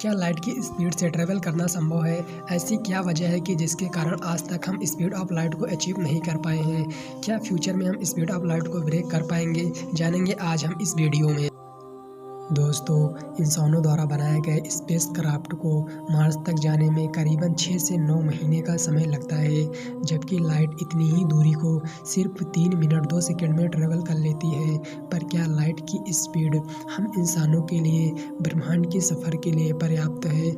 क्या लाइट की स्पीड से ट्रैवल करना संभव है? ऐसी क्या वजह है कि जिसके कारण आज तक हम स्पीड ऑफ लाइट को अचीव नहीं कर पाए हैं? क्या फ्यूचर में हम स्पीड ऑफ लाइट को ब्रेक कर पाएंगे? जानेंगे आज हम इस वीडियो में। दोस्तों, इंसानों द्वारा बनाए गए स्पेस क्राफ्ट को मार्स तक जाने में करीबन 6 से 9 महीने का समय लगता है, जबकि लाइट इतनी ही दूरी को सिर्फ 3 मिनट 2 सेकंड में ट्रेवल कर लेती है। पर क्या लाइट की स्पीड हम इंसानों के लिए ब्रह्मांड के सफ़र के लिए पर्याप्त है?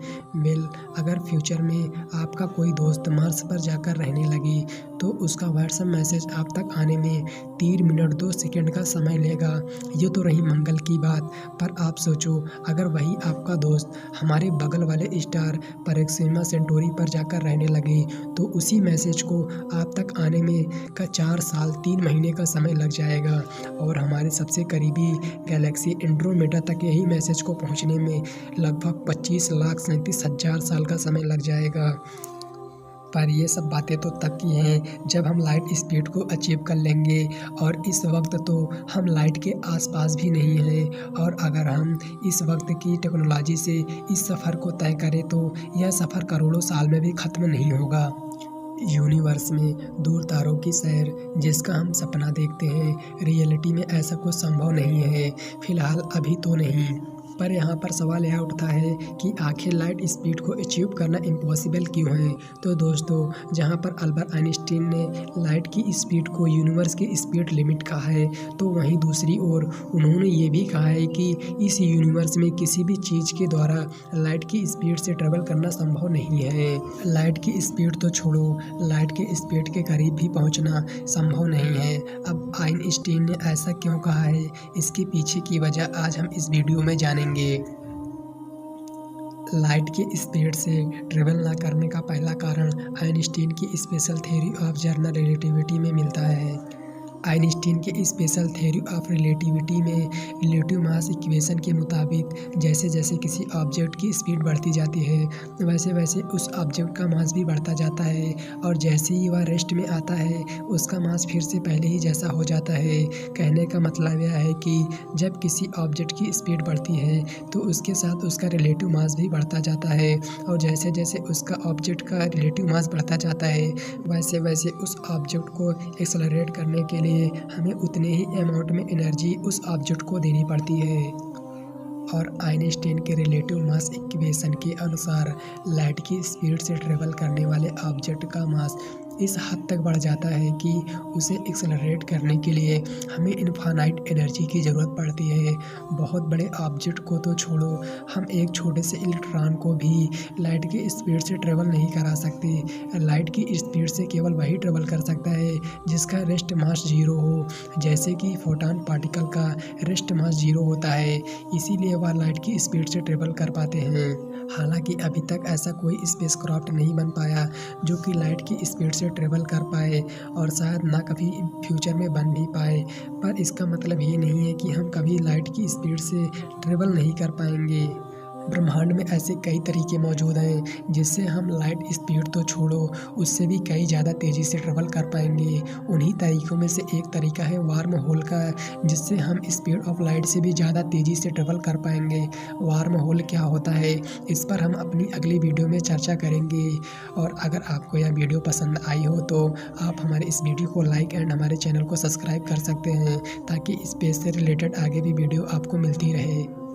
अगर फ्यूचर में आपका कोई दोस्त मार्स पर जाकर रहने लगे तो उसका व्हाट्सएप मैसेज आप तक आने में 3 मिनट 2 सेकंड का समय लेगा। ये तो रही मंगल की बात, पर आप सोचो, अगर वही आपका दोस्त हमारे बगल वाले स्टार प्रोक्सिमा सेंटोरी पर जाकर रहने लगे तो उसी मैसेज को आप तक आने में 4 साल 3 महीने का समय लग जाएगा, और हमारे सबसे करीबी गैलेक्सी एंड्रोमेडा तक यही मैसेज को पहुंचने में लगभग 25,37,000 साल का समय लग जाएगा। पर ये सब बातें तो तब की हैं जब हम लाइट स्पीड को अचीव कर लेंगे, और इस वक्त तो हम लाइट के आसपास भी नहीं हैं। और अगर हम इस वक्त की टेक्नोलॉजी से इस सफ़र को तय करें तो यह सफ़र करोड़ों साल में भी ख़त्म नहीं होगा। यूनिवर्स में दूर तारों की सैर जिसका हम सपना देखते हैं, रियलिटी में ऐसा कुछ संभव नहीं है, फ़िलहाल अभी तो नहीं। पर यहाँ पर सवाल यह उठता है कि आखिर लाइट स्पीड को अचीव करना इम्पॉसिबल क्यों है? तो दोस्तों, जहाँ पर अल्बर्ट आइंस्टीन ने लाइट की स्पीड को यूनिवर्स की स्पीड लिमिट कहा है, तो वहीं दूसरी ओर उन्होंने ये भी कहा है कि इस यूनिवर्स में किसी भी चीज़ के द्वारा लाइट की स्पीड से ट्रेवल करना संभव नहीं है। लाइट की स्पीड तो छोड़ो, लाइट की स्पीड के करीब भी पहुँचना संभव नहीं है। अब आइंस्टीन ने ऐसा क्यों कहा है, इसके पीछे की वजह आज हम इस वीडियो में जानेंगे। लाइट की स्पीड से ट्रेवल ना करने का पहला कारण आइंस्टीन की special theory of general relativity में मिलता है। आइंस्टीन के स्पेशल थ्योरी ऑफ रिलेटिविटी में रिलेटिव मास इक्वेशन के मुताबिक जैसे जैसे किसी ऑब्जेक्ट की स्पीड बढ़ती जाती है, वैसे वैसे उस ऑब्जेक्ट का मास भी बढ़ता जाता है, और जैसे ही वह रेस्ट में आता है उसका मास फिर से पहले ही जैसा हो जाता है। कहने का मतलब यह है कि जब किसी ऑब्जेक्ट की स्पीड बढ़ती है तो उसके साथ उसका रिलेटिव मास भी बढ़ता जाता है, और जैसे जैसे उसका ऑब्जेक्ट का रिलेटिव मास बढ़ता जाता है वैसे वैसे उस ऑब्जेक्ट को एक्सेलरेट करने के लिए हमें उतने ही अमाउंट में एनर्जी उस ऑब्जेक्ट को देनी पड़ती है। और आइंस्टीन के रिलेटिव मास इक्वेशन के अनुसार लाइट की स्पीड से ट्रेवल करने वाले ऑब्जेक्ट का मास इस हद तक बढ़ जाता है कि उसे एक्सेलरेट करने के लिए हमें इनफाइनाइट एनर्जी की ज़रूरत पड़ती है। बहुत बड़े ऑब्जेक्ट को तो छोड़ो, हम एक छोटे से इलेक्ट्रॉन को भी लाइट की स्पीड से ट्रेवल नहीं करा सकते। लाइट की स्पीड से केवल वही ट्रेवल कर सकता है जिसका रेस्ट मास 0 हो, जैसे कि फोटॉन पार्टिकल का रेस्ट मास 0 होता है, इसीलिए वह लाइट की स्पीड से ट्रेवल कर पाते हैं। हालांकि अभी तक ऐसा कोई स्पेसक्राफ्ट नहीं बन पाया जो कि लाइट की स्पीड से ट्रेवल कर पाए, और शायद ना कभी फ्यूचर में बन भी पाए। पर इसका मतलब ये नहीं है कि हम कभी लाइट की स्पीड से ट्रेवल नहीं कर पाएंगे। ब्रह्मांड में ऐसे कई तरीके मौजूद हैं जिससे हम लाइट स्पीड तो छोड़ो, उससे भी कई ज़्यादा तेज़ी से ट्रेवल कर पाएंगे। उन्हीं तरीक़ों में से एक तरीका है वार्म होल का, जिससे हम स्पीड ऑफ लाइट से भी ज़्यादा तेज़ी से ट्रेवल कर पाएंगे। वार्म होल क्या होता है, इस पर हम अपनी अगली वीडियो में चर्चा करेंगे। और अगर आपको यह वीडियो पसंद आई हो तो आप हमारे इस वीडियो को लाइक एंड हमारे चैनल को सब्सक्राइब कर सकते हैं, ताकि स्पेस से रिलेटेड आगे भी वीडियो आपको मिलती रहे।